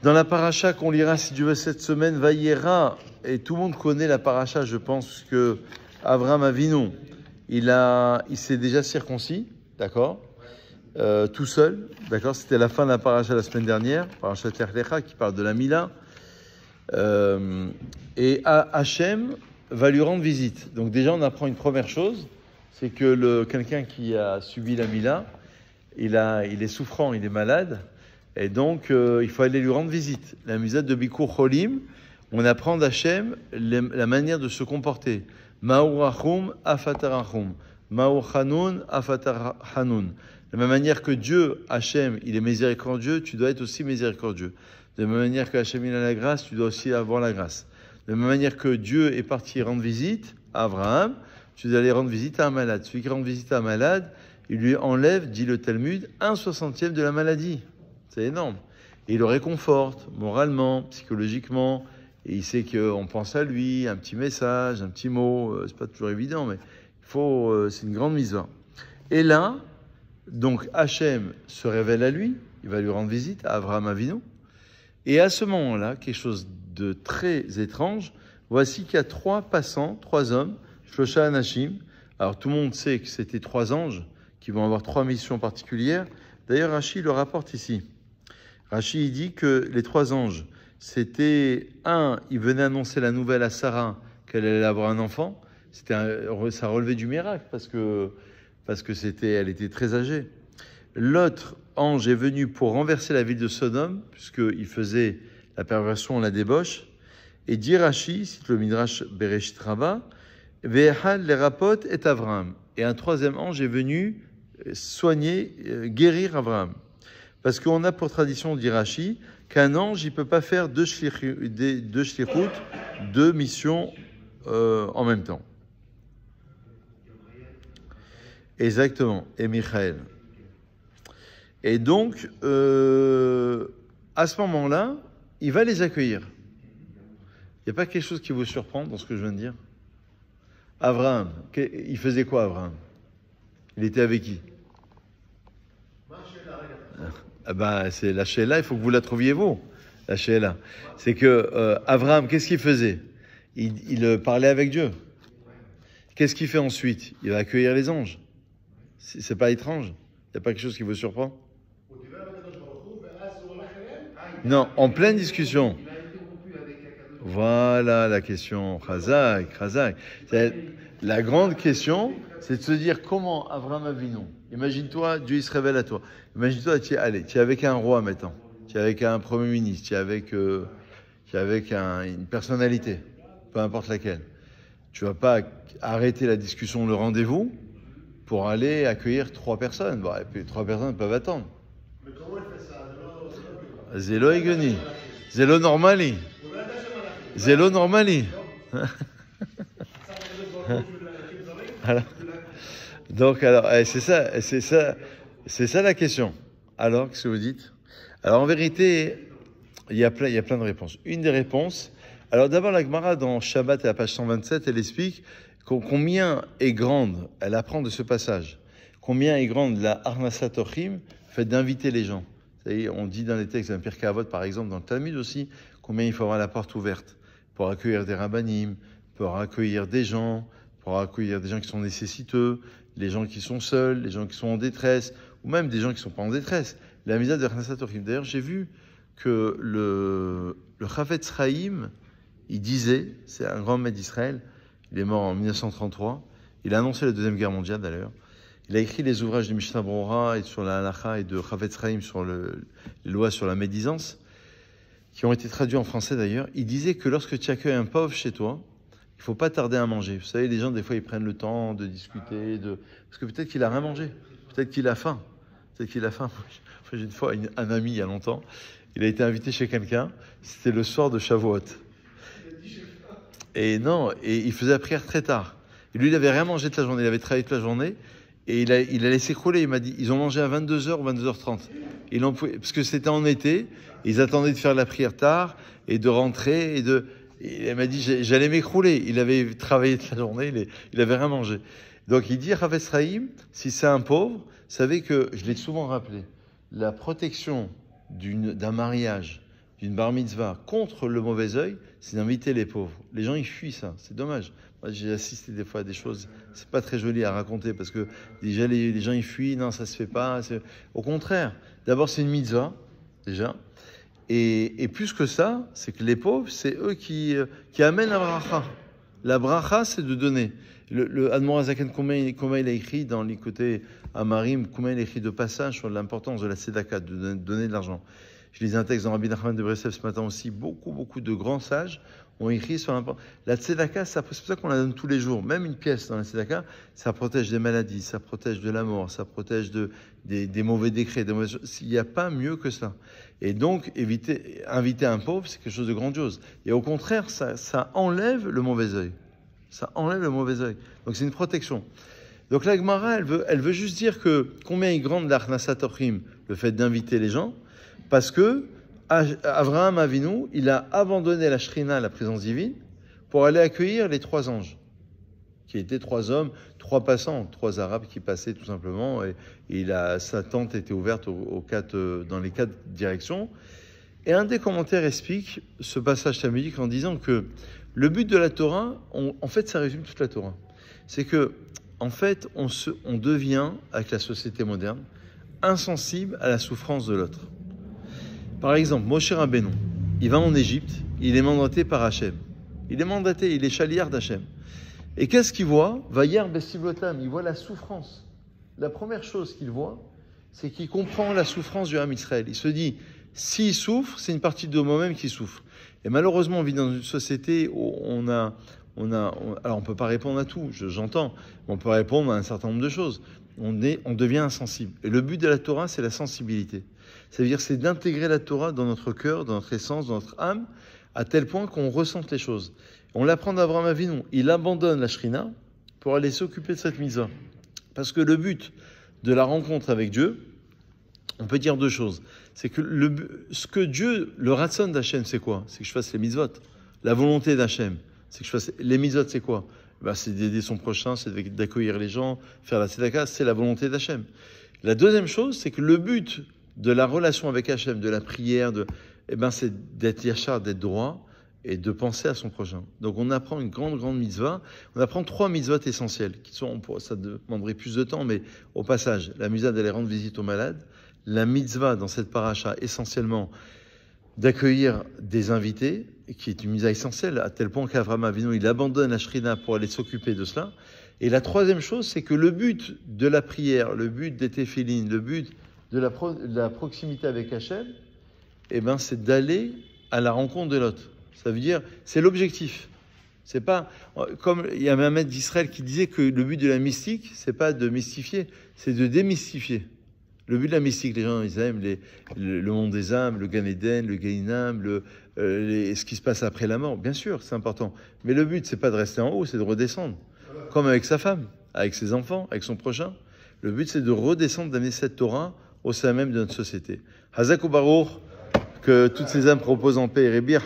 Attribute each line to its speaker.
Speaker 1: Dans la paracha qu'on lira, si Dieu veut, cette semaine, Vayera, et tout le monde connaît la paracha, je pense que Avraham Avinu, il s'est déjà circoncis, d'accord, tout seul, d'accord. C'était la fin de la paracha la semaine dernière, paracha Terlecha, qui parle de la Mila. Et Hachem va lui rendre visite. Donc déjà, on apprend une première chose, c'est que quelqu'un qui a subi la Mila, il est souffrant, il est malade, et donc il faut aller lui rendre visite. La misade de Bikur Cholim, on apprend d'Hachem la manière de se comporter. Ma'u rachum afatar rachum, Ma'u chanun afatar chanun. De la même manière que Dieu, Hachem, il est miséricordieux, tu dois être aussi miséricordieux. De la même manière que Hachem, il a la grâce, tu dois aussi avoir la grâce. De la même manière que Dieu est parti rendre visite à Abraham, tu dois aller rendre visite à un malade. Celui qui rend visite à un malade, il lui enlève, dit le Talmud, 1/60 de la maladie. C'est énorme. Et il le réconforte moralement, psychologiquement. Et il sait qu'on pense à lui, un petit message, un petit mot. C'est pas toujours évident, mais c'est une grande misère. Et là, donc Hachem se révèle à lui. Il va lui rendre visite à Avraham Avinu. Et à ce moment-là, quelque chose de très étrange. Voici qu'il y a 3 passants, 3 hommes, Shlosha Anashim. Alors tout le monde sait que c'était 3 anges qui vont avoir 3 missions particulières. D'ailleurs, Rashi le rapporte ici. Rashi il dit que les 3 anges, c'était ils venaient annoncer la nouvelle à Sarah qu'elle allait avoir un enfant. Ça relevait du miracle parce que elle était très âgée. L'autre ange est venu pour renverser la ville de Sodome, puisqu'il faisait la perversion, la débauche. Et dit Rashi, cite le Midrash Bereshit Rabbah, Ve'echad lerapot et Avraham. Et un 3e ange est venu soigner, guérir Avraham. Parce qu'on a pour tradition, dit Rashi, qu'un ange, il ne peut pas faire 2 shlichut, 2 missions en même temps. Exactement. Et Michael. Et donc, à ce moment-là, il va les accueillir. Il n'y a pas quelque chose qui vous surprend dans ce que je viens de dire? Avraham, il faisait quoi, Avraham? Il était avec qui? C'est la Sheila, il faut que vous la trouviez vous, la Sheila. C'est que Avraham, qu'est-ce qu'il faisait? Il parlait avec Dieu. Qu'est-ce qu'il fait ensuite? Il va accueillir les anges. C'est pas étrange? Il n'y a pas quelque chose qui vous surprend? Non, en pleine discussion. Voilà la question. Chazak. La grande question, c'est de se dire comment Avraham Avinu. Imagine-toi, Dieu il se révèle à toi. Imagine-toi, tu es avec un roi maintenant, tu es avec un premier ministre, tu es avec une personnalité, peu importe laquelle. Tu vas pas arrêter la discussion, le rendez-vous, pour aller accueillir 3 personnes. Bon, et puis 3 personnes peuvent attendre.
Speaker 2: Mais comment il fait ça?
Speaker 1: Zélo Egoni. Zélo Normali. Zélo Normali. Donc, c'est ça la question. Alors, qu'est-ce que vous dites? Alors, en vérité, il y a plein de réponses. Une des réponses, alors d'abord, la Gemara dans Shabbat à la page 127, elle explique combien est grande, elle apprend de ce passage, combien est grande la Arnasat Ochim, fait d'inviter les gens. C'est-à-dire, on dit dans les textes d'un Pirkei Avot, par exemple, dans le Talmud aussi, combien il faut avoir la porte ouverte pour accueillir des rabbanim, pour accueillir des gens qui sont nécessiteux, les gens qui sont seuls, les gens qui sont en détresse, ou même des gens qui ne sont pas en détresse. La misade de Arnasat Ochim. D'ailleurs, j'ai vu que le Chavetz Chaim, il disait, c'est un grand maître d'Israël, il est mort en 1933, il a annoncé la Deuxième Guerre mondiale d'ailleurs, il a écrit les ouvrages de Mishnah Brora et sur la Halacha et de Chavetz Chaim sur les lois sur la médisance, qui ont été traduits en français d'ailleurs. Il disait que lorsque tu accueilles un pauvre chez toi, il ne faut pas tarder à manger. Vous savez, les gens, des fois, ils prennent le temps de discuter, parce que peut-être qu'il a rien mangé, peut-être qu'il a faim. J'ai une fois un ami, il y a longtemps, il a été invité chez quelqu'un, c'était le soir de Shavuot. Et il faisait la prière très tard. Et lui, il avait rien mangé toute la journée, il avait travaillé toute la journée, et il a laissé couler, il m'a dit, ils ont mangé à 22h ou 22h30. Parce que c'était en été, ils attendaient de faire la prière tard, et de rentrer, il m'a dit, j'allais m'écrouler. Il avait travaillé toute la journée, il avait rien mangé. Donc il dit, Chavetz Chaim, si c'est un pauvre, savez que, je l'ai souvent rappelé, la protection d'un mariage d'une bar mitzvah contre le mauvais œil, c'est d'inviter les pauvres. Les gens, ils fuient ça. C'est dommage. Moi, j'ai assisté des fois à des choses, c'est pas très joli à raconter parce que déjà, les gens, ils fuient. Non, ça se fait pas. Au contraire, d'abord, c'est une mitzvah, déjà. Et plus que ça, c'est que les pauvres, c'est eux qui amènent la bracha. La bracha, c'est de donner. Le Admor Hazaken, comment il a écrit dans les côtés Amarim, comment il a écrit de passage sur l'importance de la tzedaka, de donner de l'argent. Je lisais un texte dans Rabbi Nachman de Breslev ce matin aussi. Beaucoup de grands sages ont écrit sur l'importance. La tzedaka, c'est pour ça qu'on la donne tous les jours. Même une pièce dans la tzedaka, ça protège des maladies, ça protège de la mort, ça protège des mauvais décrets. Il n'y a pas mieux que ça. Et donc, inviter un pauvre, c'est quelque chose de grandiose. Et au contraire, ça enlève le mauvais œil. Ça enlève le mauvais œil. Donc c'est une protection. Donc la Gemara, elle veut juste dire que combien est grande l'Achnasat Orchim, le fait d'inviter les gens, parce que Avraham Avinu, il a abandonné la Shrina, la présence divine, pour aller accueillir les 3 anges, qui étaient 3 hommes, 3 passants, 3 Arabes qui passaient tout simplement, et sa tente était ouverte dans les 4 directions. Et un des commentaires explique ce passage talmudique en disant que le but de la Torah, en fait, ça résume toute la Torah. C'est que, en fait, on devient, avec la société moderne, insensible à la souffrance de l'autre. Par exemple, Moshe Rabbeinu, il va en Égypte, il est mandaté par Hachem. Il est chaliard d'Hachem. Et qu'est-ce qu'il voit? Vayar Besivlotam, il voit la souffrance. La première chose qu'il voit, c'est qu'il comprend la souffrance du Ham Israël. Il se dit, s'il souffre, c'est une partie de moi-même qui souffre. Et malheureusement, on vit dans une société où alors on peut pas répondre à tout, j'entends, mais on peut répondre à un certain nombre de choses. On devient insensible. Et le but de la Torah, c'est la sensibilité. C'est-à-dire, c'est d'intégrer la Torah dans notre cœur, dans notre essence, dans notre âme, à tel point qu'on ressente les choses. On l'apprend d'Avraham Avinu. Il abandonne la Shrina pour aller s'occuper de cette mitzvah. Parce que le but de la rencontre avec Dieu, on peut dire 2 choses. C'est que ce que Dieu, le ratson d'Hachem, c'est quoi? C'est que je fasse les mitzvot. La volonté d'Hachem, c'est que je fasse les mitzvot, c'est quoi? C'est d'aider son prochain, c'est d'accueillir les gens, faire la tzedaka, c'est la volonté d'Hachem. La deuxième chose, c'est que le but de la relation avec Hachem, de la prière, c'est d'être yachar, d'être droit et de penser à son prochain. Donc on apprend une grande mitzvah. On apprend 3 mitzvot essentielles, ça demanderait plus de temps, mais au passage, la mitzvah d'aller rendre visite aux malades, la mitzvah dans cette paracha essentiellement d'accueillir des invités, qui est une mitzvah essentielle, à tel point qu'Avraham Avinu, il abandonne la Shrina pour aller s'occuper de cela. Et la troisième chose, c'est que le but de la prière, le but des téphilines, le but de la proximité avec Hachem, c'est d'aller à la rencontre de l'autre. Ça veut dire, c'est l'objectif. C'est pas, comme il y avait un maître d'Israël qui disait que le but de la mystique, c'est pas de mystifier, c'est de démystifier. Le but de la mystique, les gens, ils aiment le monde des âmes, le Gan Eden, le Gainam, ce qui se passe après la mort. Bien sûr, c'est important. Mais le but, c'est pas de rester en haut, c'est de redescendre. Comme avec sa femme, avec ses enfants, avec son prochain. Le but, c'est de redescendre, d'amener cette Torah au sein même de notre société. Hazak ou Baruch, que toutes ces âmes proposent en paix et rébir.